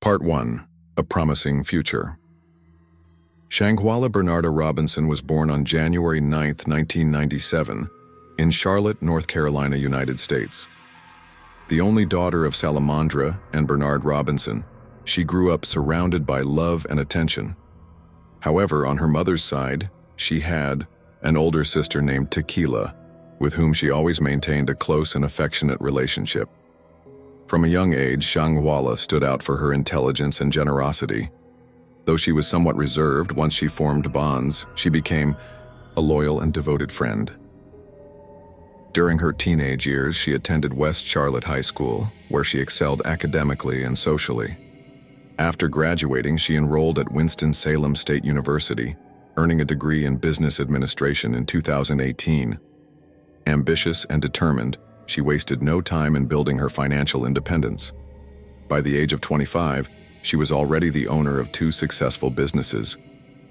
Part 1. A Promising Future. Shanquella Bernarda Robinson was born on January 9, 1997, in Charlotte, North Carolina, United States. The only daughter of Salamandra and Bernard Robinson, she grew up surrounded by love and attention. However, on her mother's side, she had an older sister named Tequila, with whom she always maintained a close and affectionate relationship. From a young age, Shanquella stood out for her intelligence and generosity. Though she was somewhat reserved, once she formed bonds, she became a loyal and devoted friend. During her teenage years, she attended West Charlotte High School, where she excelled academically and socially. After graduating, she enrolled at Winston-Salem State University, earning a degree in business administration in 2018. Ambitious and determined, she wasted no time in building her financial independence. By the age of 25, she was already the owner of 2 successful businesses.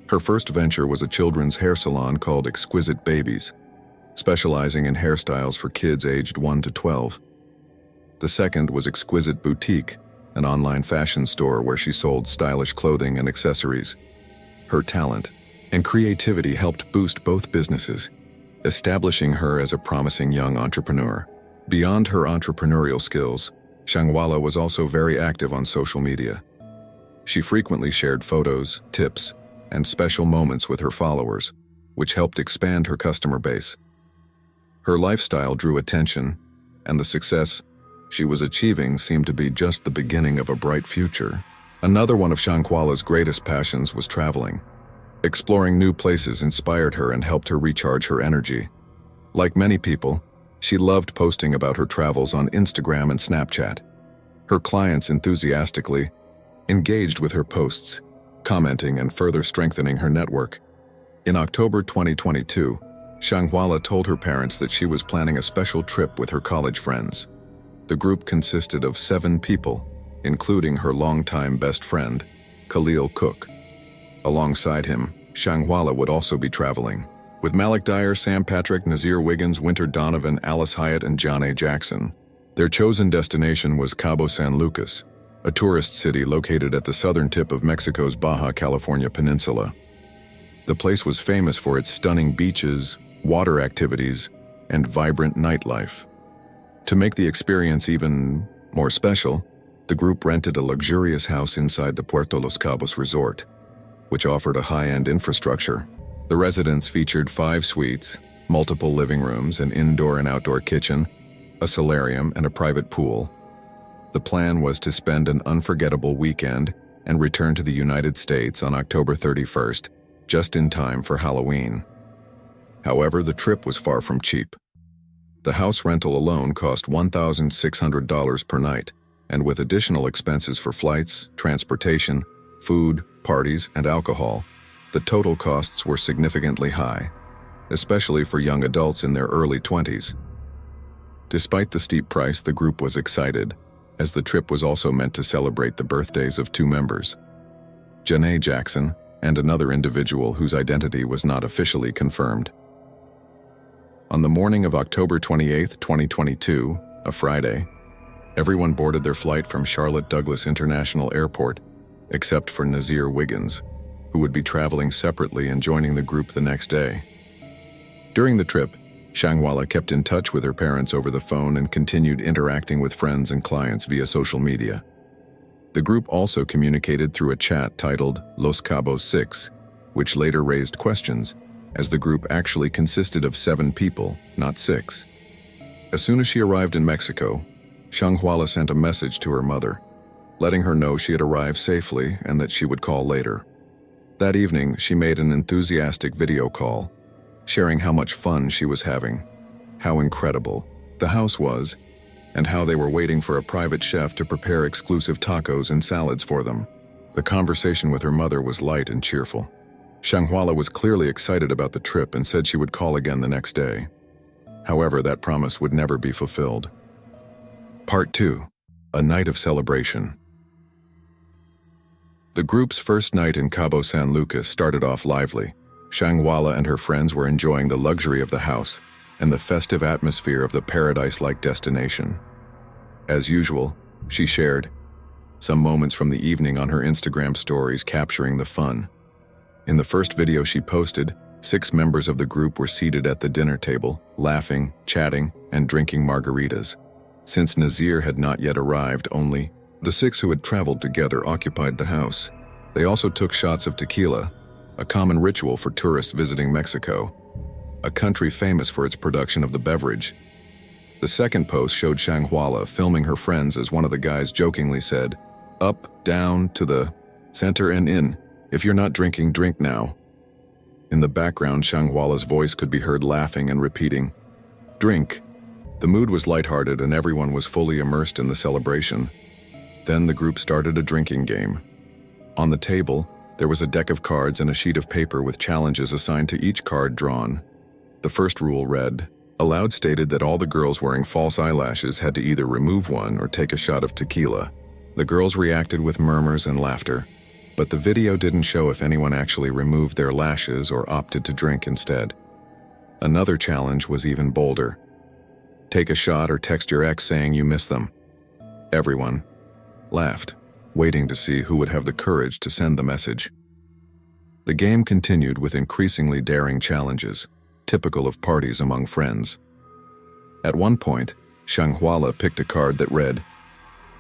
Her first venture was a children's hair salon called Exquisite Babies, specializing in hairstyles for kids aged 1 to 12. The second was Exquisite Boutique, an online fashion store where she sold stylish clothing and accessories. Her talent and creativity helped boost both businesses, establishing her as a promising young entrepreneur. Beyond her entrepreneurial skills, Shanquella was also very active on social media. She frequently shared photos, tips, and special moments with her followers, which helped expand her customer base. Her lifestyle drew attention, and the success she was achieving seemed to be just the beginning of a bright future. Another one of Shanquella's greatest passions was traveling. Exploring new places inspired her and helped her recharge her energy. Like many people, she loved posting about her travels on Instagram and Snapchat. Her clients enthusiastically engaged with her posts, commenting and further strengthening her network. In October 2022, Shanquella told her parents that she was planning a special trip with her college friends. The group consisted of 7 people, including her longtime best friend, Khalil Cook. Alongside him, Shanquella would also be traveling with Malik Dyer, Sam Patrick, Nazir Wiggins, Winter Donovan, Alice Hyatt, and John A. Jackson. Their chosen destination was Cabo San Lucas, a tourist city located at the southern tip of Mexico's Baja California peninsula. The place was famous for its stunning beaches, water activities, and vibrant nightlife. To make the experience even more special, the group rented a luxurious house inside the Puerto Los Cabos resort, which offered a high-end infrastructure. The residence featured 5 suites, multiple living rooms, an indoor and outdoor kitchen, a solarium, and a private pool. The plan was to spend an unforgettable weekend and return to the United States on October 31st, just in time for Halloween. However, the trip was far from cheap. The house rental alone cost $1,600 per night, and with additional expenses for flights, transportation, food, parties, and alcohol, the total costs were significantly high, especially for young adults in their early 20s. Despite the steep price, the group was excited, as the trip was also meant to celebrate the birthdays of 2 members, John A. Jackson and another individual whose identity was not officially confirmed. On the morning of October 28, 2022, a Friday, everyone boarded their flight from Charlotte Douglas International Airport, except for Nazir Wiggins, who would be traveling separately and joining the group the next day. During the trip, Shanquella kept in touch with her parents over the phone and continued interacting with friends and clients via social media. The group also communicated through a chat titled Los Cabos 6, which later raised questions, as the group actually consisted of 7 people, not 6. As soon as she arrived in Mexico, Shanquella sent a message to her mother, letting her know she had arrived safely and that she would call later. That evening, she made an enthusiastic video call, sharing how much fun she was having, how incredible the house was, and how they were waiting for a private chef to prepare exclusive tacos and salads for them. The conversation with her mother was light and cheerful. Shanquella was clearly excited about the trip and said she would call again the next day. However, that promise would never be fulfilled. Part 2. A Night of Celebration. The group's first night in Cabo San Lucas started off lively. Shanquella and her friends were enjoying the luxury of the house and the festive atmosphere of the paradise-like destination. As usual, she shared, some moments from the evening on her Instagram stories capturing the fun. In the first video she posted, 6 members of the group were seated at the dinner table, laughing, chatting, and drinking margaritas. Since Nazir had not yet arrived, only the 6 who had traveled together occupied the house. They also took shots of tequila, a common ritual for tourists visiting Mexico, a country famous for its production of the beverage. The second post showed Shanquella filming her friends as one of the guys jokingly said, "Up, down, to the center and in. If you're not drinking, drink now." In the background, Shanquella's voice could be heard laughing and repeating, "Drink." The mood was lighthearted and everyone was fully immersed in the celebration. Then the group started a drinking game. On the table, there was a deck of cards and a sheet of paper with challenges assigned to each card drawn. The first rule read, Aloud stated that all the girls wearing false eyelashes had to either remove one or take a shot of tequila. The girls reacted with murmurs and laughter, but the video didn't show if anyone actually removed their lashes or opted to drink instead. Another challenge was even bolder. Take a shot or text your ex saying you miss them. Everyone laughed, waiting to see who would have the courage to send the message. The game continued with increasingly daring challenges, typical of parties among friends. At one point, Shanquella picked a card that read,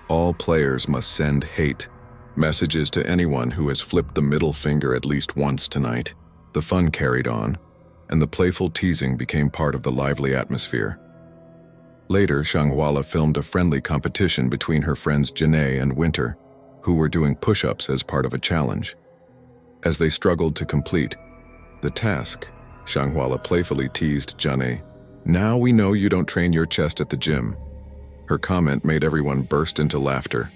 "All players must send hate messages to anyone who has flipped the middle finger at least once tonight." The fun carried on, and the playful teasing became part of the lively atmosphere. Later, Shanquella filmed a friendly competition between her friends Janae and Winter, who were doing push-ups as part of a challenge. As they struggled to complete the task, Shanquella playfully teased Janae, "Now we know you don't train your chest at the gym." Her comment made everyone burst into laughter.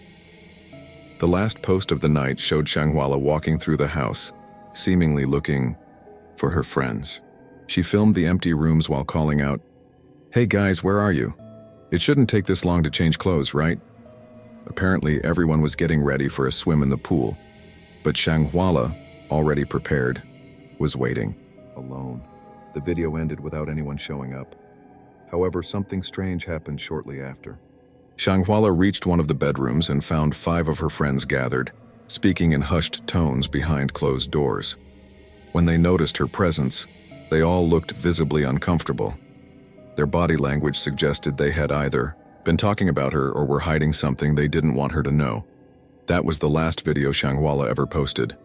The last post of the night showed Shanquella walking through the house, seemingly looking for her friends. She filmed the empty rooms while calling out, "Hey guys, where are you? It shouldn't take this long to change clothes, right?" Apparently, everyone was getting ready for a swim in the pool, but Shanquella, already prepared, was waiting. Alone. The video ended without anyone showing up. However, something strange happened shortly after. Shanquella reached one of the bedrooms and found 5 of her friends gathered, speaking in hushed tones behind closed doors. When they noticed her presence, they all looked visibly uncomfortable. Their body language suggested they had either been talking about her or were hiding something they didn't want her to know. That was the last video Shanquella ever posted.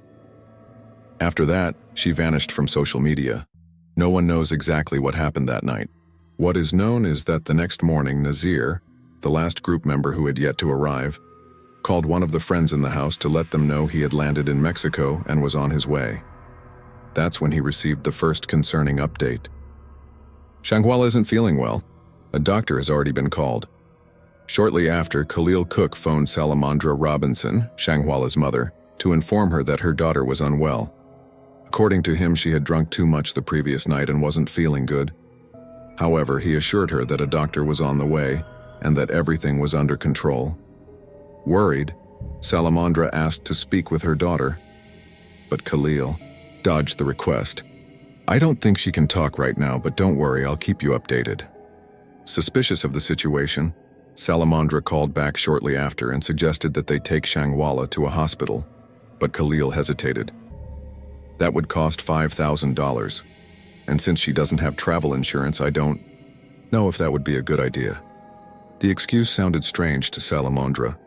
After that, she vanished from social media. No one knows exactly what happened that night. What is known is that the next morning, Nazir, the last group member who had yet to arrive, called one of the friends in the house to let them know he had landed in Mexico and was on his way. That's when he received the first concerning update. Shanquella isn't feeling well. A doctor has already been called. Shortly after, Khalil Cook phoned Shanquella Robinson, Shanquella's mother, to inform her that her daughter was unwell. According to him, she had drunk too much the previous night and wasn't feeling good. However, he assured her that a doctor was on the way and that everything was under control. Worried, Salamandra asked to speak with her daughter, but Khalil dodged the request. "I don't think she can talk right now, but don't worry, I'll keep you updated." Suspicious of the situation, Salamandra called back shortly after and suggested that they take Shanquella to a hospital, but Khalil hesitated. That would cost $5,000, and since she doesn't have travel insurance, I don't know if that would be a good idea. The excuse sounded strange to Salamandra.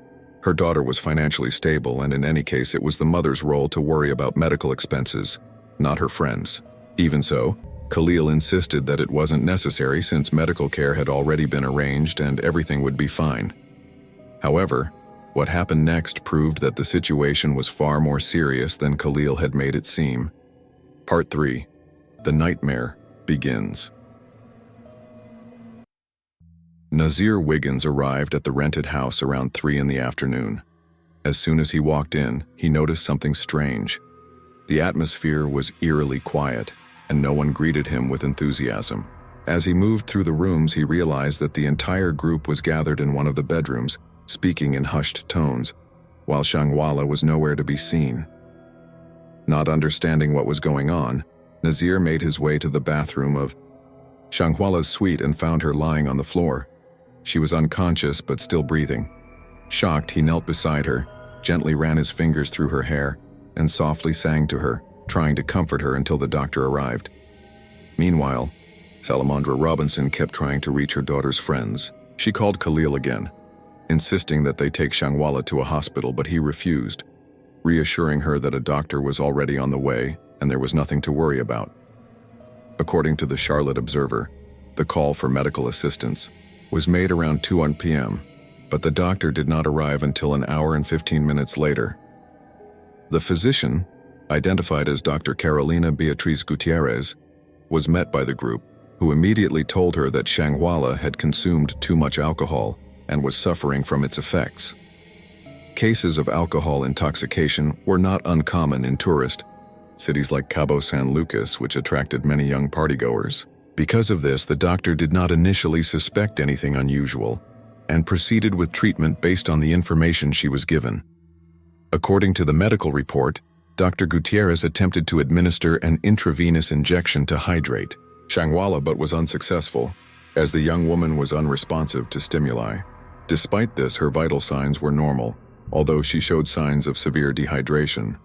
Her daughter was financially stable, and in any case, it was the mother's role to worry about medical expenses, not her friends. Even so, Khalil insisted that it wasn't necessary since medical care had already been arranged and everything would be fine. However, what happened next proved that the situation was far more serious than Khalil had made it seem. Part 3. The nightmare begins. Nazir Wiggins arrived at the rented house around 3 in the afternoon. As soon as he walked in, he noticed something strange. The atmosphere was eerily quiet, and no one greeted him with enthusiasm. As he moved through the rooms, he realized that the entire group was gathered in one of the bedrooms, speaking in hushed tones, while Shanquella was nowhere to be seen. Not understanding what was going on, Nazir made his way to the bathroom of Shanquella's suite and found her lying on the floor. She was unconscious but still breathing. Shocked, he knelt beside her, gently ran his fingers through her hair, and softly sang to her, trying to comfort her until the doctor arrived. Meanwhile, Shanquella Robinson kept trying to reach her daughter's friends. She called Khalil again, insisting that they take Shanquella to a hospital, but he refused, reassuring her that a doctor was already on the way and there was nothing to worry about. According to the Charlotte Observer, the call for medical assistance was made around 2 p.m., but the doctor did not arrive until an hour and 15 minutes later. The physician, identified as Dr. Carolina Beatriz Gutierrez, was met by the group, who immediately told her that Shanquella had consumed too much alcohol and was suffering from its effects. Cases of alcohol intoxication were not uncommon in tourist cities like Cabo San Lucas, which attracted many young partygoers. Because of this, the doctor did not initially suspect anything unusual and proceeded with treatment based on the information she was given. According to the medical report, Dr. Gutierrez attempted to administer an intravenous injection to hydrate Shanquella, but was unsuccessful, as the young woman was unresponsive to stimuli. Despite this, her vital signs were normal, although she showed signs of severe dehydration.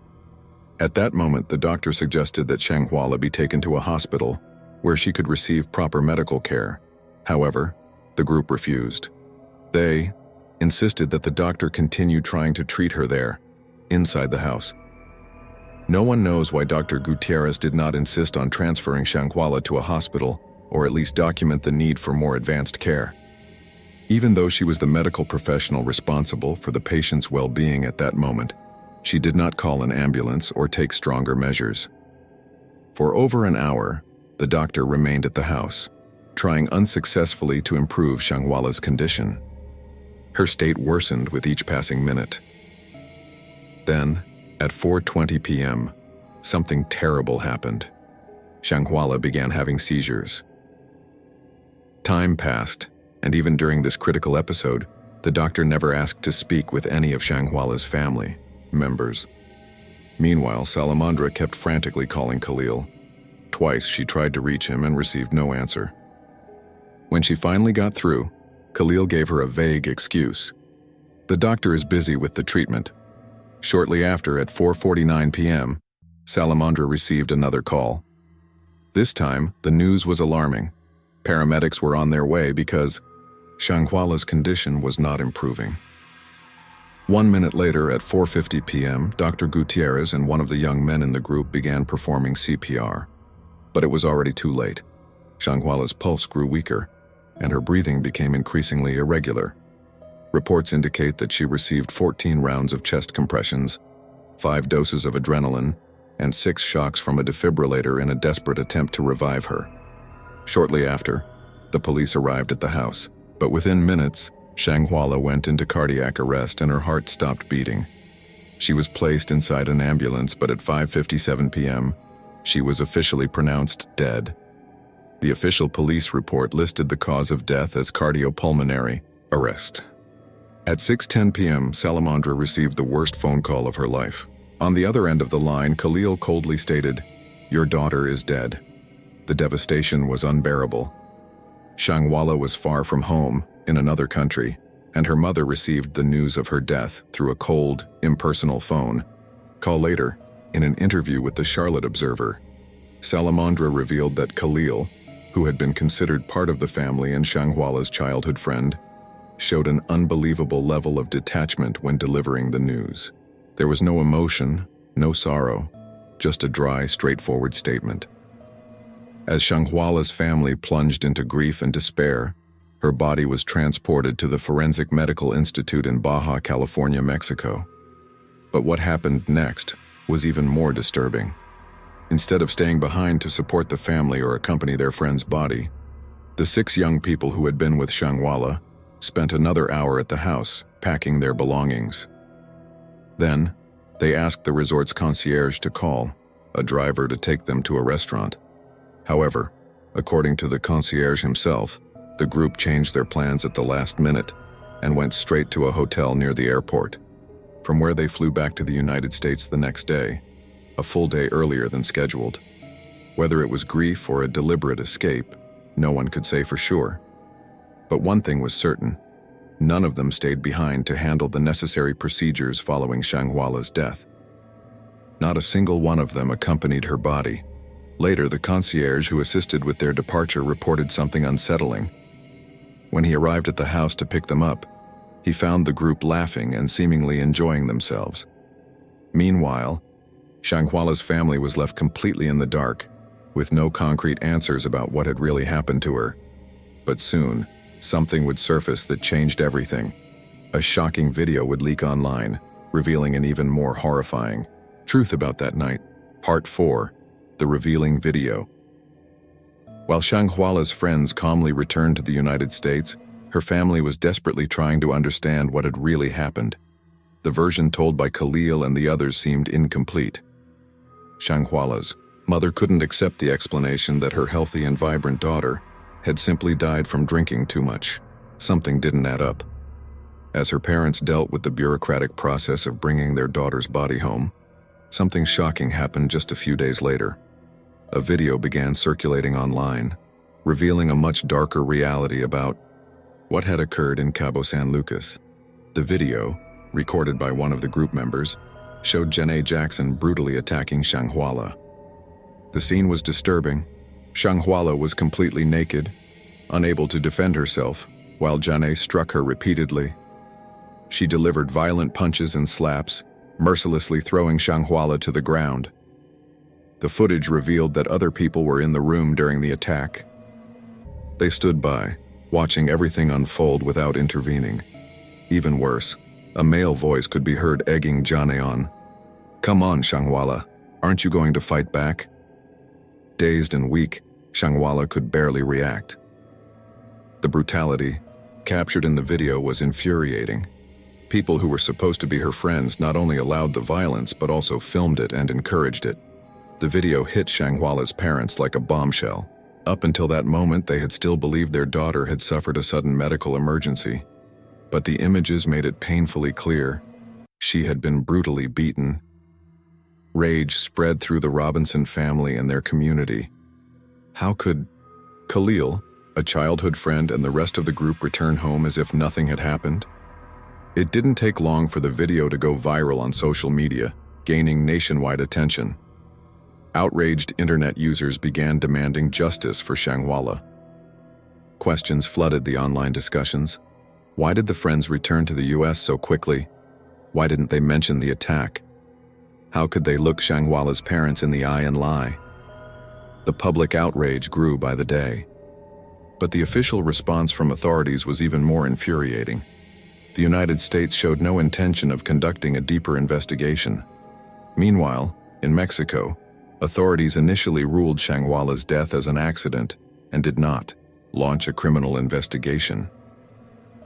At that moment, the doctor suggested that Shanquella be taken to a hospital where she could receive proper medical care. However, the group refused. They insisted that the doctor continue trying to treat her there, inside the house. No one knows why Dr. Gutierrez did not insist on transferring Shanquella to a hospital, or at least document the need for more advanced care. Even though she was the medical professional responsible for the patient's well-being at that moment, she did not call an ambulance or take stronger measures. For over an hour, the doctor remained at the house, trying unsuccessfully to improve Shanquella's condition. Her state worsened with each passing minute. Then, at 4:20 p.m., something terrible happened. Shanquella began having seizures. Time passed, and even during this critical episode, the doctor never asked to speak with any of Shanquella's family members. Meanwhile, Salamandra kept frantically calling Khalil. Twice she tried to reach him and received no answer. When she finally got through, Khalil gave her a vague excuse. The doctor is busy with the treatment. Shortly after, at 4:49 p.m., Salamandra received another call. This time, the news was alarming. Paramedics were on their way because Shanquella's condition was not improving. 1 minute later, at 4:50 p.m., Dr. Gutierrez and one of the young men in the group began performing CPR. But it was already too late. Shanquella's pulse grew weaker, and her breathing became increasingly irregular. Reports indicate that she received 14 rounds of chest compressions, 5 doses of adrenaline, and 6 shocks from a defibrillator in a desperate attempt to revive her. Shortly after, the police arrived at the house, but within minutes, Shanquella went into cardiac arrest and her heart stopped beating. She was placed inside an ambulance, but at 5:57 p.m., she was officially pronounced dead. The official police report listed the cause of death as cardiopulmonary arrest. At 6:10 p.m., Salamandra received the worst phone call of her life. On the other end of the line, Khalil coldly stated, "Your daughter is dead." The devastation was unbearable. Shanquella was far from home, in another country, and her mother received the news of her death through a cold, impersonal phone call later. In an interview with the Charlotte Observer, Salamandra revealed that Khalil, who had been considered part of the family and Shanquella's childhood friend, showed an unbelievable level of detachment when delivering the news. There was no emotion, no sorrow, just a dry, straightforward statement. As Shanquella's family plunged into grief and despair, her body was transported to the Forensic Medical Institute in Baja California, Mexico. But what happened next was even more disturbing. Instead of staying behind to support the family or accompany their friend's body, the 6 young people who had been with Shanquella spent another hour at the house, packing their belongings. Then, they asked the resort's concierge to call a driver to take them to a restaurant. However, according to the concierge himself, the group changed their plans at the last minute and went straight to a hotel near the airport, from where they flew back to the United States the next day, a full day earlier than scheduled. Whether it was grief or a deliberate escape, no one could say for sure. But one thing was certain: None of them stayed behind to handle the necessary procedures following Shanquella's death. Not a single one of them accompanied her body. Later, the concierge who assisted with their departure reported something unsettling. When he arrived at the house to pick them up, he found the group laughing and seemingly enjoying themselves. Meanwhile, Shanquella's family was left completely in the dark, with no concrete answers about what had really happened to her. But soon, something would surface that changed everything. A shocking video would leak online, revealing an even more horrifying truth about that night. Part 4. The revealing video. While Shanquella's friends calmly returned to the United States, her family was desperately trying to understand what had really happened. The version told by Khalil and the others seemed incomplete. Shanquella's mother couldn't accept the explanation that her healthy and vibrant daughter had simply died from drinking too much. Something didn't add up. As her parents dealt with the bureaucratic process of bringing their daughter's body home, something shocking happened just a few days later. A video began circulating online, revealing a much darker reality about what had occurred in Cabo San Lucas. The video, recorded by one of the group members, showed Janae Jackson brutally attacking Shanquella. The scene was disturbing. Shanquella was completely naked, unable to defend herself, while Janae struck her repeatedly. She delivered violent punches and slaps, mercilessly throwing Shanquella to the ground. The footage revealed that other people were in the room during the attack. They stood by, watching everything unfold without intervening. Even worse, a male voice could be heard egging Janae on. "Come on, Shanquella, aren't you going to fight back?" Dazed and weak, Shanquella could barely react. The brutality, captured in the video, was infuriating. People who were supposed to be her friends not only allowed the violence but also filmed it and encouraged it. The video hit Shanquella's parents like a bombshell. Up until that moment, they had still believed their daughter had suffered a sudden medical emergency. But the images made it painfully clear she had been brutally beaten. Rage spread through the Robinson family and their community. How could Khalil, a childhood friend, and the rest of the group return home as if nothing had happened? It didn't take long for the video to go viral on social media, gaining nationwide attention. Outraged internet users began demanding justice for Shanquella. Questions flooded the online discussions. Why did the friends return to the US so quickly? Why didn't they mention the attack? How could they look Shanquella's parents in the eye and lie? The public outrage grew by the day. But the official response from authorities was even more infuriating. The United States showed no intention of conducting a deeper investigation. Meanwhile, in Mexico, authorities initially ruled Shanquella's death as an accident and did not launch a criminal investigation.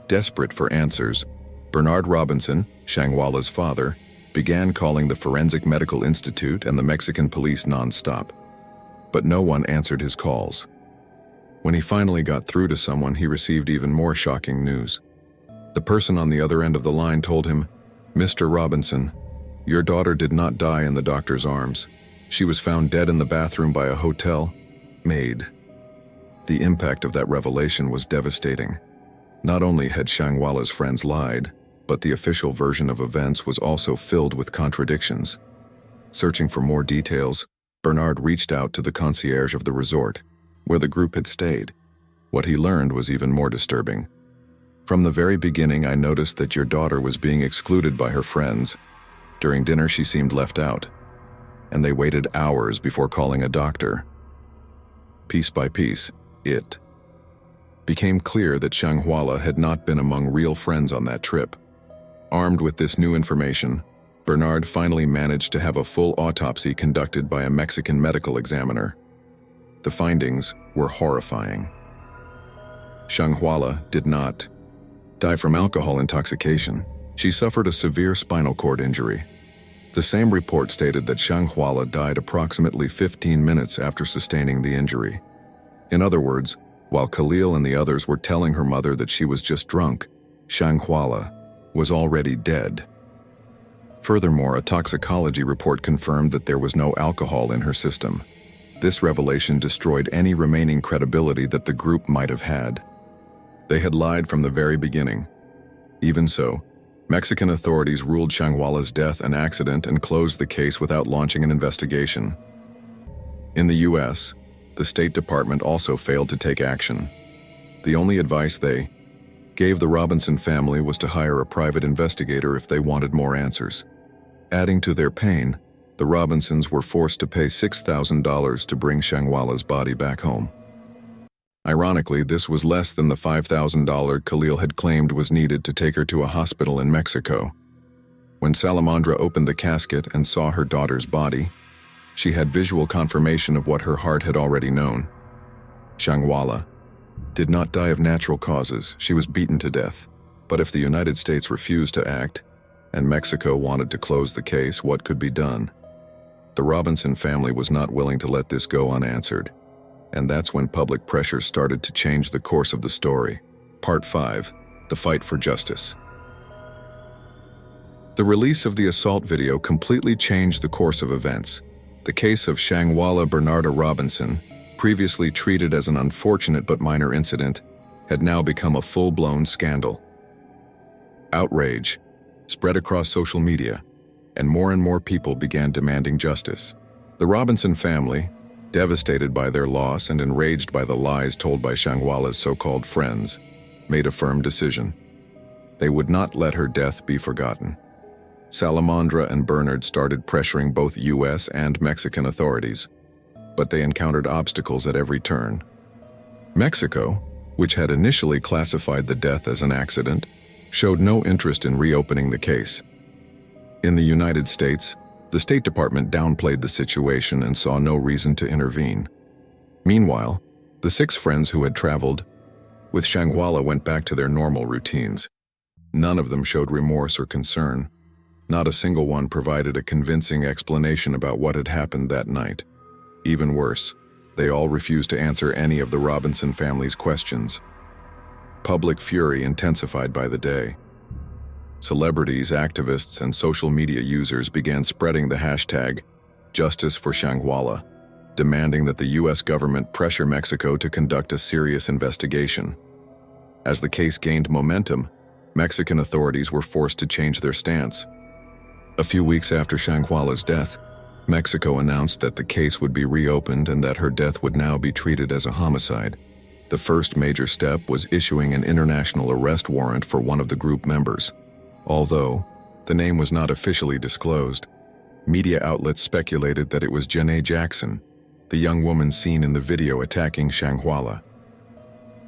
Desperate for answers, Bernard Robinson, Shanquella's father, began calling the Forensic Medical Institute and the Mexican police nonstop. But no one answered his calls. When he finally got through to someone, he received even more shocking news. The person on the other end of the line told him, "Mr. Robinson, your daughter did not die in the doctor's arms. She was found dead in the bathroom by a hotel maid." The impact of that revelation was devastating. Not only had Shanquella's friends lied, but the official version of events was also filled with contradictions. Searching for more details, Bernard reached out to the concierge of the resort, where the group had stayed. What he learned was even more disturbing. "From the very beginning, I noticed that your daughter was being excluded by her friends. During dinner, she seemed left out, and they waited hours before calling a doctor." Piece by piece, it became clear that Shanquella had not been among real friends on that trip. Armed with this new information, Bernard finally managed to have a full autopsy conducted by a Mexican medical examiner. The findings were horrifying. Shanquella did not die from alcohol intoxication. She suffered a severe spinal cord injury. The same report stated that Shanquella died approximately 15 minutes after sustaining the injury. In other words, while Khalil and the others were telling her mother that she was just drunk, Shanquella was already dead. Furthermore, a toxicology report confirmed that there was no alcohol in her system. This revelation destroyed any remaining credibility that the group might have had. They had lied from the very beginning. Even so, Mexican authorities ruled Shanquella's death an accident and closed the case without launching an investigation. In the U.S., the State Department also failed to take action. The only advice they gave the Robinson family was to hire a private investigator if they wanted more answers. Adding to their pain, the Robinsons were forced to pay $6,000 to bring Shanquella's body back home. Ironically, this was less than the $5,000 Khalil had claimed was needed to take her to a hospital in Mexico. When Salamandra opened the casket and saw her daughter's body, she had visual confirmation of what her heart had already known. Shanquella did not die of natural causes. She was beaten to death. But if the United States refused to act, and Mexico wanted to close the case, what could be done? The Robinson family was not willing to let this go unanswered. And that's when public pressure started to change the course of the story. Part 5. The Fight for Justice. The release of the assault video completely changed the course of events. The case of Shanquella Bernarda Robinson, previously treated as an unfortunate but minor incident, had now become a full-blown scandal. Outrage spread across social media, and more people began demanding justice. The Robinson family, devastated by their loss and enraged by the lies told by Shanquella's so-called friends, made a firm decision. They would not let her death be forgotten. Salamandra and Bernard started pressuring both U.S. and Mexican authorities, but they encountered obstacles at every turn. Mexico, which had initially classified the death as an accident, showed no interest in reopening the case. In the United States, the State Department downplayed the situation and saw no reason to intervene. Meanwhile, the 6 friends who had traveled with Shanquella went back to their normal routines. None of them showed remorse or concern. Not a single one provided a convincing explanation about what had happened that night. Even worse, they all refused to answer any of the Robinson family's questions. Public fury intensified by the day. Celebrities, activists, and social media users began spreading the hashtag Justice for Shanquella, demanding that the U.S. government pressure Mexico to conduct a serious investigation. As the case gained momentum, Mexican authorities were forced to change their stance. A few weeks after Shanquella's death, Mexico announced that the case would be reopened and that her death would now be treated as a homicide. The first major step was issuing an international arrest warrant for one of the group members. Although the name was not officially disclosed, media outlets speculated that it was Janet Jackson, the young woman seen in the video attacking Shanquella.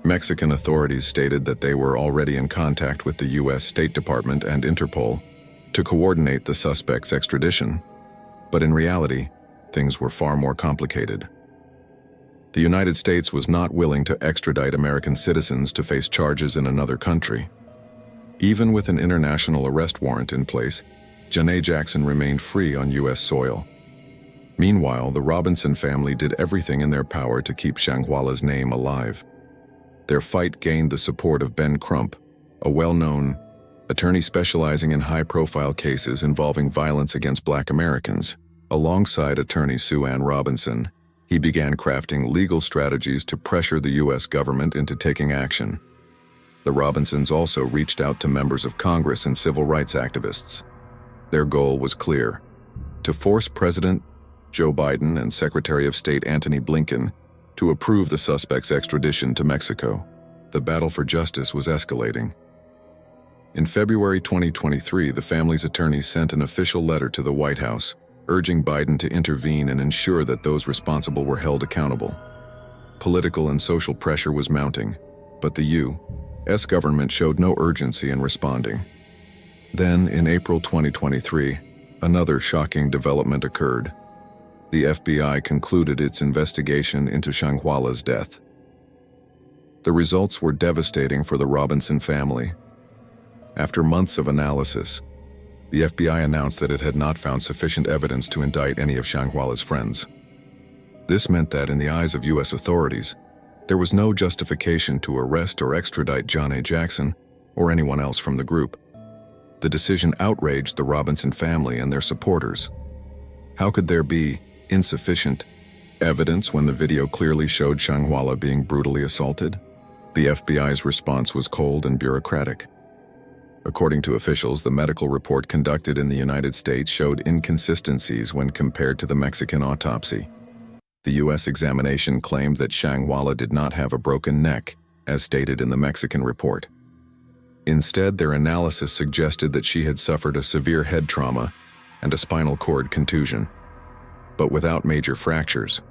Mexican authorities stated that they were already in contact with the U.S. State Department and Interpol to coordinate the suspect's extradition. But in reality, things were far more complicated. The United States was not willing to extradite American citizens to face charges in another country. Even with an international arrest warrant in place, Janet Jackson remained free on U.S. soil. Meanwhile, the Robinson family did everything in their power to keep Shanquella's name alive. Their fight gained the support of Ben Crump, a well-known attorney specializing in high-profile cases involving violence against Black Americans. Alongside attorney Sue Ann Robinson, he began crafting legal strategies to pressure the U.S. government into taking action. The Robinsons also reached out to members of Congress and civil rights activists. Their goal was clear: to force President Joe Biden and Secretary of State Antony Blinken to approve the suspect's extradition to Mexico. The battle for justice was escalating. In February 2023, the family's attorneys sent an official letter to the White House, urging Biden to intervene and ensure that those responsible were held accountable. Political and social pressure was mounting, but the U.S. government showed no urgency in responding. Then, in April 2023, another shocking development occurred. The FBI concluded its investigation into Shanquella's death. The results were devastating for the Robinson family. After months of analysis, the FBI announced that it had not found sufficient evidence to indict any of Shanquella's friends. This meant that, in the eyes of U.S. authorities, there was no justification to arrest or extradite Janet Jackson or anyone else from the group. The decision outraged the Robinson family and their supporters. How could there be insufficient evidence when the video clearly showed Shanquella being brutally assaulted? The FBI's response was cold and bureaucratic. According to officials, the medical report conducted in the United States showed inconsistencies when compared to the Mexican autopsy. The U.S. examination claimed that Shanquella did not have a broken neck, as stated in the Mexican report. Instead, their analysis suggested that she had suffered a severe head trauma and a spinal cord contusion, but without major fractures.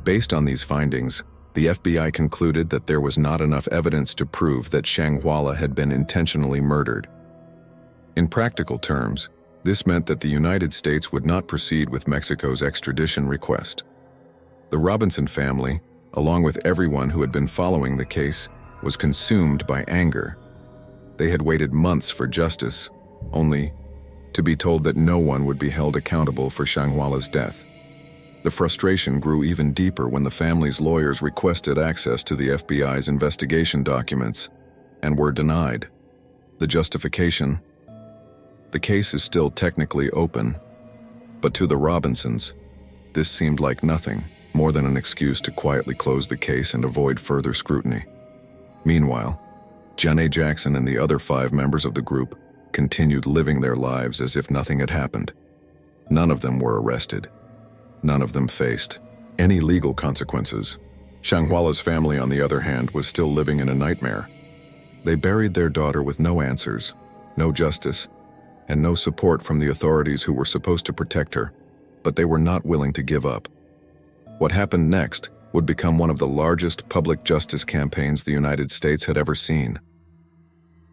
Based on these findings, the FBI concluded that there was not enough evidence to prove that Shanquella had been intentionally murdered. In practical terms, this meant that the United States would not proceed with Mexico's extradition request. The Robinson family, along with everyone who had been following the case, was consumed by anger. They had waited months for justice, only to be told that no one would be held accountable for Shanquella's death. The frustration grew even deeper when the family's lawyers requested access to the FBI's investigation documents and were denied. The justification? The case is still technically open, but to the Robinsons, this seemed like nothing more than an excuse to quietly close the case and avoid further scrutiny. Meanwhile, Janet Jackson and the other 5 members of the group continued living their lives as if nothing had happened. None of them were arrested. None of them faced any legal consequences. Shanquella's family, on the other hand, was still living in a nightmare. They buried their daughter with no answers, no justice, and no support from the authorities who were supposed to protect her, but they were not willing to give up. What happened next would become one of the largest public justice campaigns the United States had ever seen.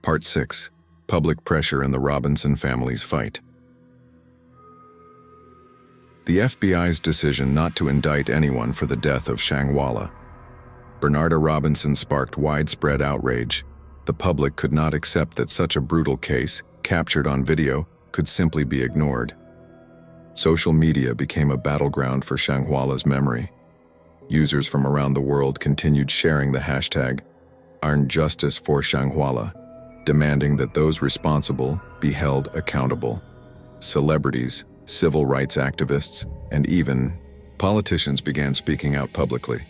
Part 6. Public pressure in the Robinson family's fight. The FBI's decision not to indict anyone for the death of Shanquella Bernarda Robinson sparked widespread outrage. The public could not accept that such a brutal case, captured on video, could simply be ignored. Social media became a battleground for Shanquella's memory. Users from around the world continued sharing the hashtag #JusticeForShanquella, demanding that those responsible be held accountable. Celebrities, civil rights activists, and even politicians began speaking out publicly,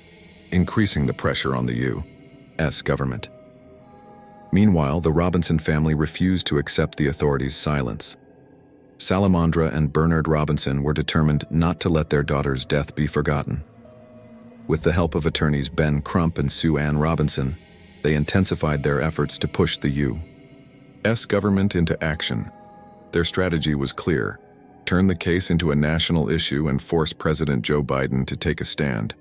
increasing the pressure on the U.S. government. Meanwhile, the Robinson family refused to accept the authorities' silence. Salamandra and Bernard Robinson were determined not to let their daughter's death be forgotten. With the help of attorneys Ben Crump and Sue Ann Robinson, they intensified their efforts to push the U.S. government into action. Their strategy was clear: turn the case into a national issue and force President Joe Biden to take a stand.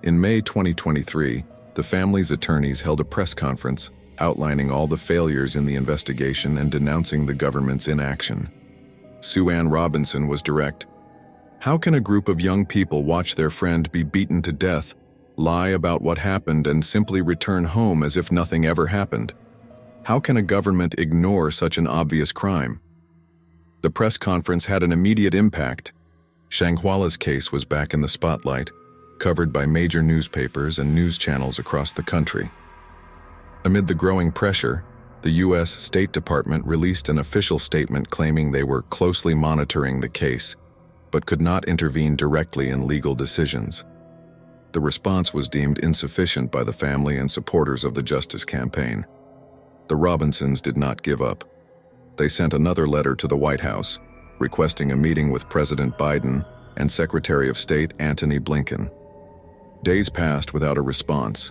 In May 2023, the family's attorneys held a press conference outlining all the failures in the investigation and denouncing the government's inaction. Sue Ann Robinson was direct. How can a group of young people watch their friend be beaten to death, lie about what happened, and simply return home as if nothing ever happened? How can a government ignore such an obvious crime? The press conference had an immediate impact. Shanquella's case was back in the spotlight, covered by major newspapers and news channels across the country. Amid the growing pressure, the U.S. State Department released an official statement claiming they were closely monitoring the case, but could not intervene directly in legal decisions. The response was deemed insufficient by the family and supporters of the Justice Campaign. The Robinsons did not give up. They sent another letter to the White House, requesting a meeting with President Biden and Secretary of State Antony Blinken. Days passed without a response.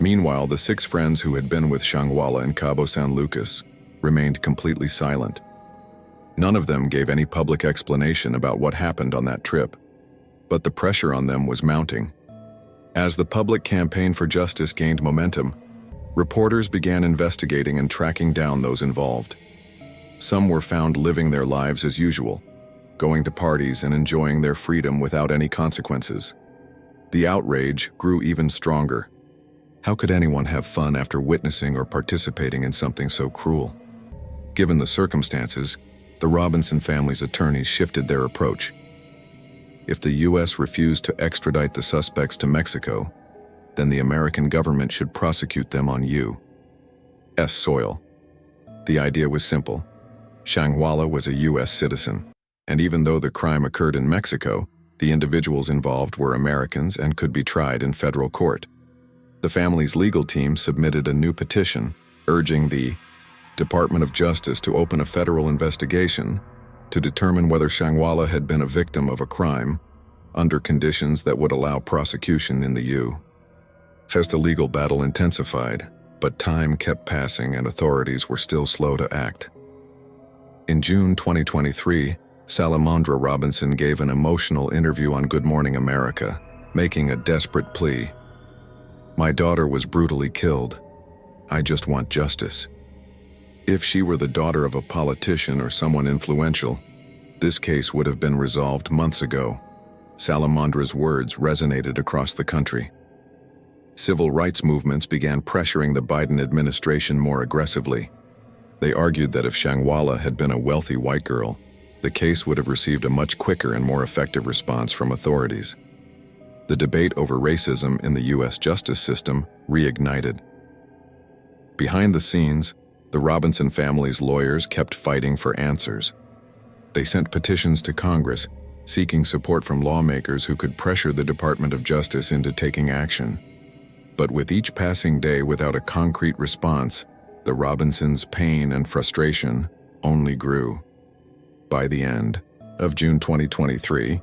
Meanwhile, the 6 friends who had been with Shanquella in Cabo San Lucas remained completely silent. None of them gave any public explanation about what happened on that trip, but the pressure on them was mounting. As the public campaign for justice gained momentum, reporters began investigating and tracking down those involved. Some were found living their lives as usual, going to parties and enjoying their freedom without any consequences. The outrage grew even stronger. How could anyone have fun after witnessing or participating in something so cruel? Given the circumstances, the Robinson family's attorneys shifted their approach. If the U.S. refused to extradite the suspects to Mexico, then the American government should prosecute them on U.S. soil. The idea was simple. Shanquella was a U.S. citizen, and even though the crime occurred in Mexico, the individuals involved were Americans and could be tried in federal court. The family's legal team submitted a new petition urging the Department of Justice to open a federal investigation to determine whether Shanquella had been a victim of a crime under conditions that would allow prosecution in the U.S. The legal battle intensified, but time kept passing and authorities were still slow to act. In June 2023, Shanquella Robinson gave an emotional interview on Good Morning America, making a desperate plea. "My daughter was brutally killed. I just want justice." If she were the daughter of a politician or someone influential, this case would have been resolved months ago. Shanquella's words resonated across the country. Civil rights movements began pressuring the Biden administration more aggressively. They argued that if Shanquella had been a wealthy white girl, the case would have received a much quicker and more effective response from authorities. The debate over racism in the U.S. justice system reignited. Behind the scenes, the Robinson family's lawyers kept fighting for answers. They sent petitions to Congress, seeking support from lawmakers who could pressure the Department of Justice into taking action. But with each passing day without a concrete response, the Robinsons' pain and frustration only grew. By the end of June 2023,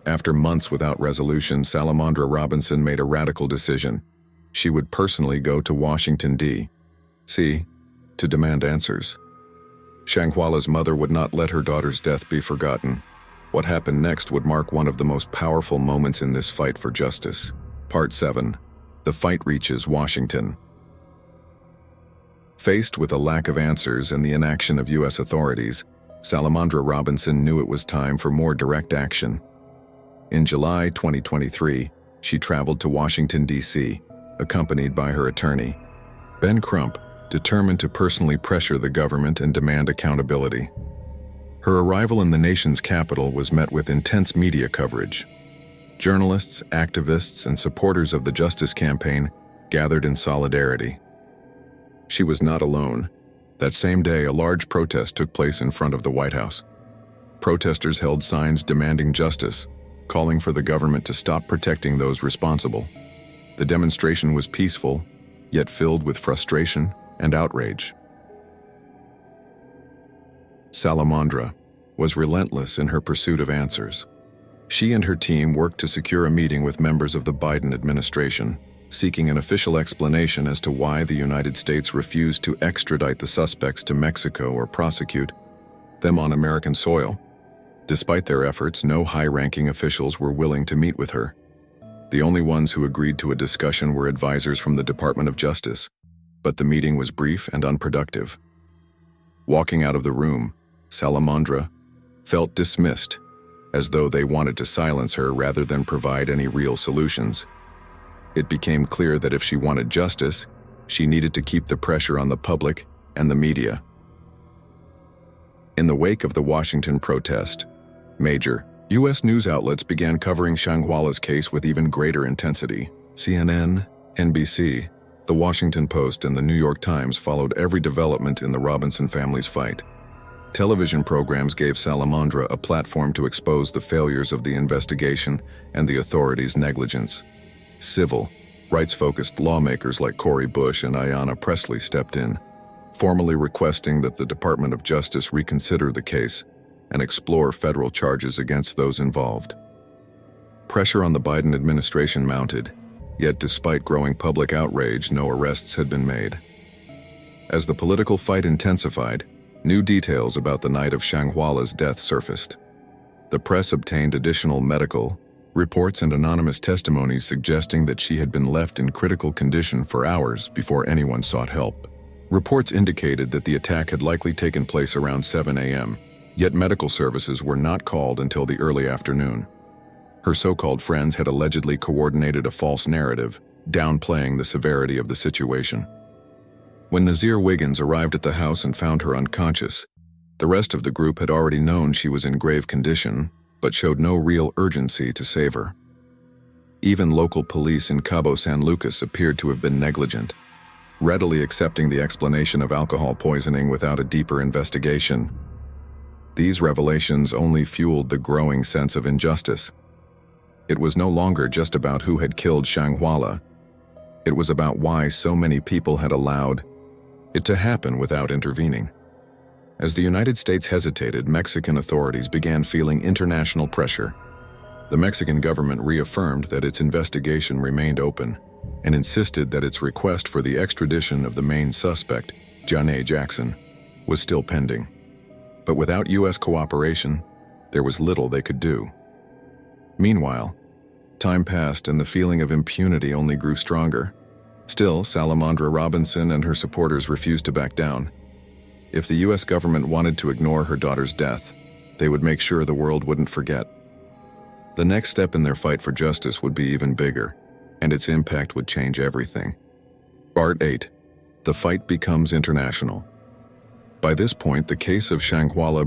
after months without resolution, Shanquella Robinson made a radical decision. She would personally go to Washington, D.C. to demand answers. Shanquella's mother would not let her daughter's death be forgotten. What happened next would mark one of the most powerful moments in this fight for justice. Part 7. The fight reaches Washington. Faced with a lack of answers and the inaction of U.S. authorities, Shanquella Robinson knew it was time for more direct action. In July 2023, she traveled to Washington, D.C., accompanied by her attorney, Ben Crump, determined to personally pressure the government and demand accountability. Her arrival in the nation's capital was met with intense media coverage. Journalists, activists, and supporters of the Justice Campaign gathered in solidarity. She was not alone. That same day, a large protest took place in front of the White House. Protesters held signs demanding justice, calling for the government to stop protecting those responsible. The demonstration was peaceful, yet filled with frustration and outrage. Shanquella was relentless in her pursuit of answers. She and her team worked to secure a meeting with members of the Biden administration, seeking an official explanation as to why the United States refused to extradite the suspects to Mexico or prosecute them on American soil. Despite their efforts, no high-ranking officials were willing to meet with her. The only ones who agreed to a discussion were advisors from the Department of Justice, but the meeting was brief and unproductive. Walking out of the room, Shanquella felt dismissed, as though they wanted to silence her rather than provide any real solutions. It became clear that if she wanted justice, she needed to keep the pressure on the public and the media. In the wake of the Washington protest, major U.S. news outlets began covering Shanquella's case with even greater intensity. CNN, NBC, The Washington Post, and the New York Times followed every development in the Robinson family's fight. Television programs gave Shanquella a platform to expose the failures of the investigation and the authorities' negligence. Civil rights-focused lawmakers like Cori Bush and Ayanna Pressley stepped in, formally requesting that the Department of Justice reconsider the case and explore federal charges against those involved. Pressure on the Biden administration mounted, yet despite growing public outrage, no arrests had been made. As the political fight intensified, new details about the night of Shanquella's death surfaced. The press obtained additional medical reports and anonymous testimonies suggesting that she had been left in critical condition for hours before anyone sought help. Reports indicated that the attack had likely taken place around 7 a.m., yet medical services were not called until the early afternoon. Her so-called friends had allegedly coordinated a false narrative, downplaying the severity of the situation. When Nazir Wiggins arrived at the house and found her unconscious, the rest of the group had already known she was in grave condition, but showed no real urgency to save her. Even local police in Cabo San Lucas appeared to have been negligent, readily accepting the explanation of alcohol poisoning without a deeper investigation. These revelations only fueled the growing sense of injustice. It was no longer just about who had killed Shanquella. It was about why so many people had allowed it to happen without intervening. As the United States hesitated, Mexican authorities began feeling international pressure. The Mexican government reaffirmed that its investigation remained open and insisted that its request for the extradition of the main suspect, Janet Jackson, was still pending. But without U.S. cooperation, there was little they could do. Meanwhile, time passed and the feeling of impunity only grew stronger. Still, Shanquella Robinson and her supporters refused to back down. If the U.S. government wanted to ignore her daughter's death, they would make sure the world wouldn't forget. The next step in their fight for justice would be even bigger, and its impact would change everything. Part 8. The fight becomes international. By this point, the case of Shanquella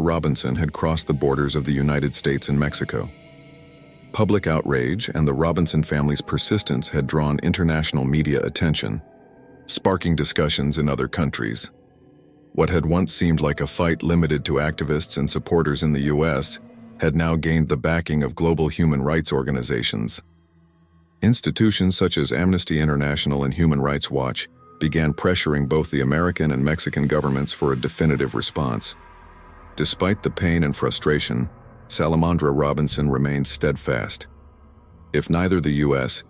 Robinson had crossed the borders of the United States and Mexico. Public outrage and the Robinson family's persistence had drawn international media attention, sparking discussions in other countries. What had once seemed like a fight limited to activists and supporters in the U.S. had now gained the backing of global human rights organizations. Institutions such as Amnesty International and Human Rights Watch began pressuring both the American and Mexican governments for a definitive response. Despite the pain and frustration, Shanquella Robinson remained steadfast. If neither the U.S.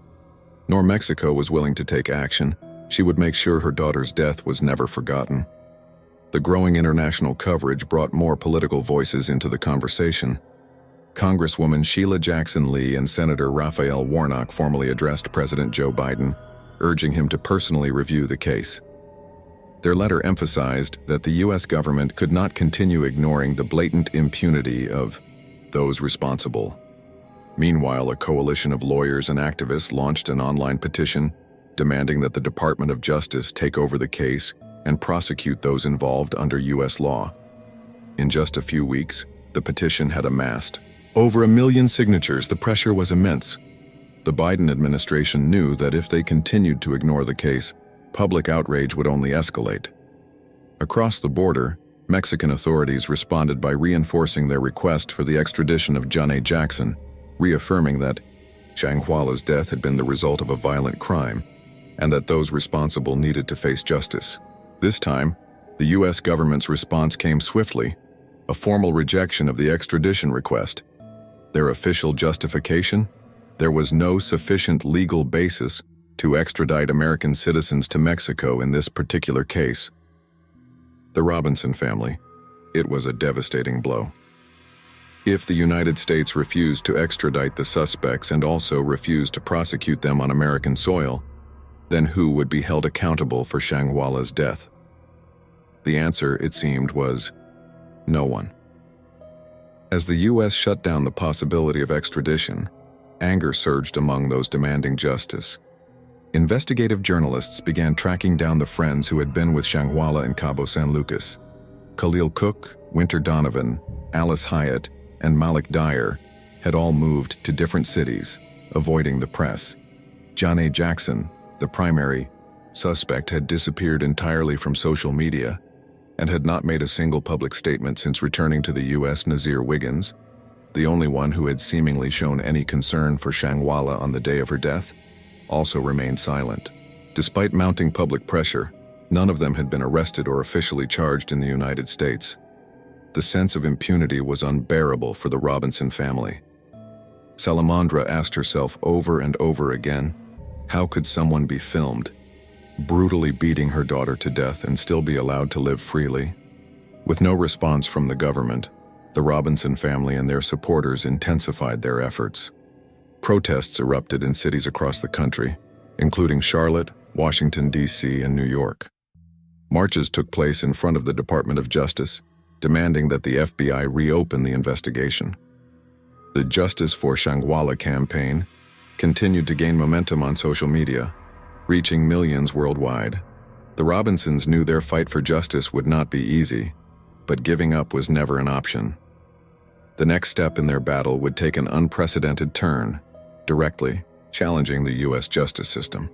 nor Mexico was willing to take action, she would make sure her daughter's death was never forgotten. The growing international coverage brought more political voices into the conversation. Congresswoman Sheila Jackson Lee and Senator Raphael Warnock formally addressed President Joe Biden, urging him to personally review the case. Their letter emphasized that the U.S. government could not continue ignoring the blatant impunity of those responsible. Meanwhile, a coalition of lawyers and activists launched an online petition demanding that the Department of Justice take over the case and prosecute those involved under U.S. law. In just a few weeks, the petition had amassed over 1 million signatures. The pressure was immense. The Biden administration knew that if they continued to ignore the case, public outrage would only escalate. Across the border, Mexican authorities responded by reinforcing their request for the extradition of Janet Jackson, reaffirming that Shanquella's death had been the result of a violent crime and that those responsible needed to face justice. This time, the U.S. government's response came swiftly, a formal rejection of the extradition request. Their official justification? There was no sufficient legal basis to extradite American citizens to Mexico in this particular case. The Robinson family. It was a devastating blow. If the United States refused to extradite the suspects and also refused to prosecute them on American soil, then who would be held accountable for Shanquella's death? The answer, it seemed, was no one. As the U.S. shut down the possibility of extradition, anger surged among those demanding justice. Investigative journalists began tracking down the friends who had been with Shanquella in Cabo San Lucas. Khalil Cook, Winter Donovan, Alice Hyatt, and Malik Dyer had all moved to different cities, avoiding the press. Janet Jackson, the primary suspect, had disappeared entirely from social media and had not made a single public statement since returning to the U.S. Nazir Wiggins, the only one who had seemingly shown any concern for Shanquella on the day of her death, also remained silent. Despite mounting public pressure, none of them had been arrested or officially charged in the United States. The sense of impunity was unbearable for the Robinson family. Shanquella asked herself over and over again, how could someone be filmed, brutally beating her daughter to death and still be allowed to live freely? With no response from the government, the Robinson family and their supporters intensified their efforts. Protests erupted in cities across the country, including Charlotte, Washington, D.C., and New York. Marches took place in front of the Department of Justice, demanding that the FBI reopen the investigation. The Justice for Shanquella campaign continued to gain momentum on social media, reaching millions worldwide. The Robinsons knew their fight for justice would not be easy, but giving up was never an option. The next step in their battle would take an unprecedented turn, directly challenging the U.S. justice system.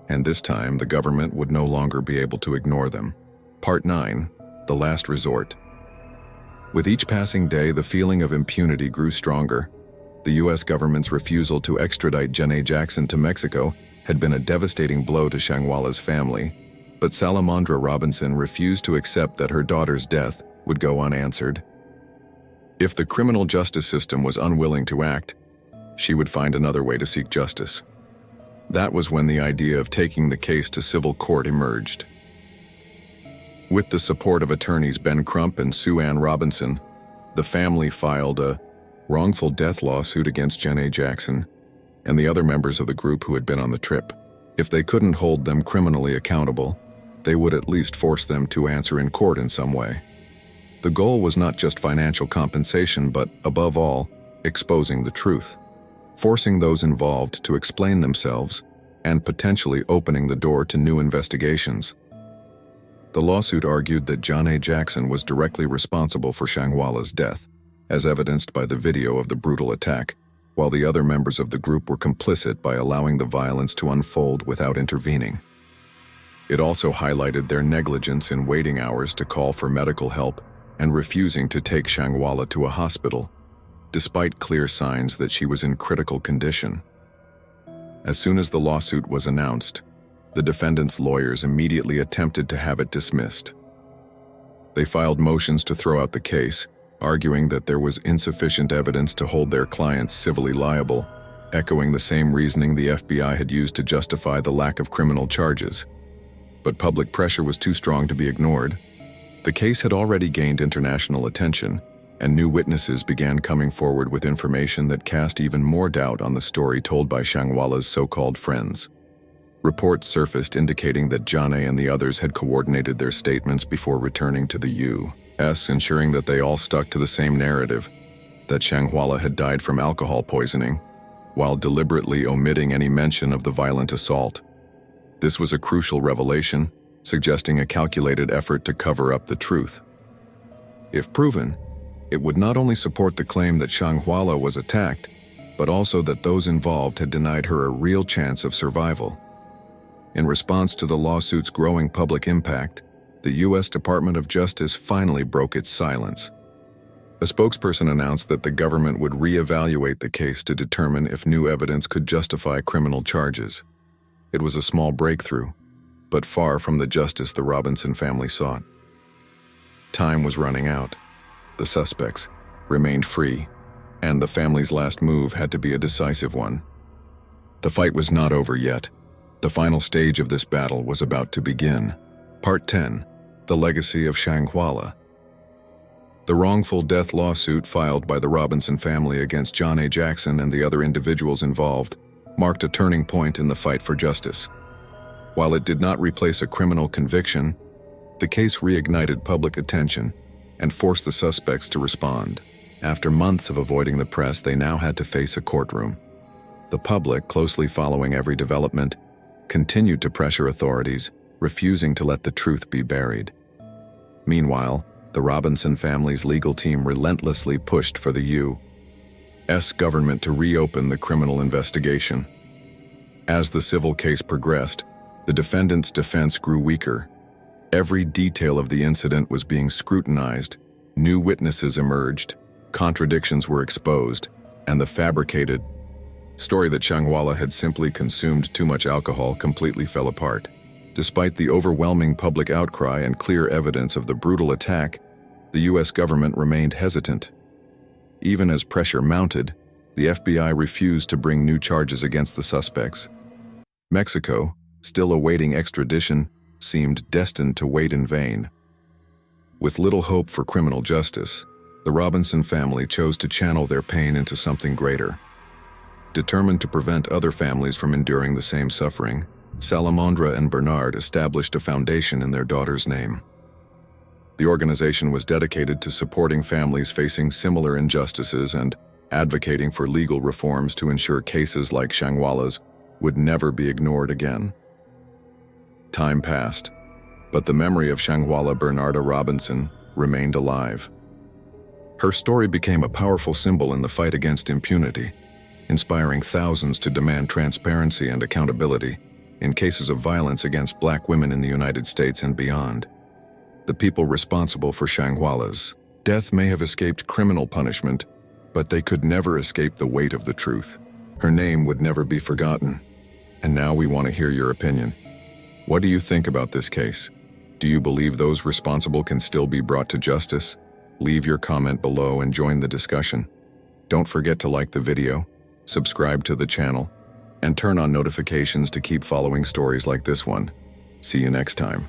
And this time, the government would no longer be able to ignore them. Part 9. The Last Resort. With each passing day, the feeling of impunity grew stronger. The U.S. government's refusal to extradite Janet Jackson to Mexico had been a devastating blow to Shanquella's family, But Salamandra Robinson refused to accept that her daughter's death would go unanswered. If the criminal justice system was unwilling to act, she would find another way to seek justice. That was when the idea of taking the case to civil court emerged. With the support of attorneys Ben Crump and Sue Ann Robinson, the family filed a wrongful death lawsuit against Janae Jackson and the other members of the group who had been on the trip. If they couldn't hold them criminally accountable, they would at least force them to answer in court in some way. The goal was not just financial compensation, but, above all, exposing the truth, forcing those involved to explain themselves, and potentially opening the door to new investigations. The lawsuit argued that Janae Jackson was directly responsible for Shanquella's death, as evidenced by the video of the brutal attack, while the other members of the group were complicit by allowing the violence to unfold without intervening. It also highlighted their negligence in waiting hours to call for medical help and refusing to take Shanquella to a hospital, despite clear signs that she was in critical condition. As soon as the lawsuit was announced, the defendants' lawyers immediately attempted to have it dismissed. They filed motions to throw out the case, arguing that there was insufficient evidence to hold their clients civilly liable, echoing the same reasoning the FBI had used to justify the lack of criminal charges. But public pressure was too strong to be ignored. The case had already gained international attention, and new witnesses began coming forward with information that cast even more doubt on the story told by Shanquella's so-called friends. Reports surfaced indicating that Janae and the others had coordinated their statements before returning to the U.S., ensuring that they all stuck to the same narrative, that Shanquella had died from alcohol poisoning, while deliberately omitting any mention of the violent assault. This was a crucial revelation, suggesting a calculated effort to cover up the truth. If proven, it would not only support the claim that Shanquella was attacked, but also that those involved had denied her a real chance of survival. In response to the lawsuit's growing public impact, the U.S. Department of Justice finally broke its silence. A spokesperson announced that the government would re-evaluate the case to determine if new evidence could justify criminal charges. It was a small breakthrough, but far from the justice the Robinson family sought. Time was running out. The suspects remained free, and the family's last move had to be a decisive one. The fight was not over yet. The final stage of this battle was about to begin. Part 10. The Legacy of Shanquella. The wrongful death lawsuit filed by the Robinson family against Janae Jackson and the other individuals involved marked a turning point in the fight for justice. While it did not replace a criminal conviction, the case reignited public attention and forced the suspects to respond. After months of avoiding the press, they now had to face a courtroom. The public, closely following every development, continued to pressure authorities, refusing to let the truth be buried. Meanwhile, the Robinson family's legal team relentlessly pushed for the U.S. government to reopen the criminal investigation. As the civil case progressed, the defendants' defense grew weaker. Every detail of the incident was being scrutinized, new witnesses emerged, contradictions were exposed, and the fabricated story that Shanquella had simply consumed too much alcohol completely fell apart. Despite the overwhelming public outcry and clear evidence of the brutal attack, the U.S. government remained hesitant. Even as pressure mounted, the FBI refused to bring new charges against the suspects. Mexico, still awaiting extradition, seemed destined to wait in vain. With little hope for criminal justice, the Robinson family chose to channel their pain into something greater. Determined to prevent other families from enduring the same suffering, Salamandra and Bernard established a foundation in their daughter's name. The organization was dedicated to supporting families facing similar injustices and advocating for legal reforms to ensure cases like Shanquella's would never be ignored again. Time passed, but the memory of Shanquella Bernarda Robinson remained alive. Her story became a powerful symbol in the fight against impunity, inspiring thousands to demand transparency and accountability in cases of violence against Black women in the United States and beyond. The people responsible for Shanquella's death may have escaped criminal punishment, but they could never escape the weight of the truth. Her name would never be forgotten. And now we want to hear your opinion. What do you think about this case? Do you believe those responsible can still be brought to justice? Leave your comment below and join the discussion. Don't forget to like the video, subscribe to the channel, and turn on notifications to keep following stories like this one. See you next time.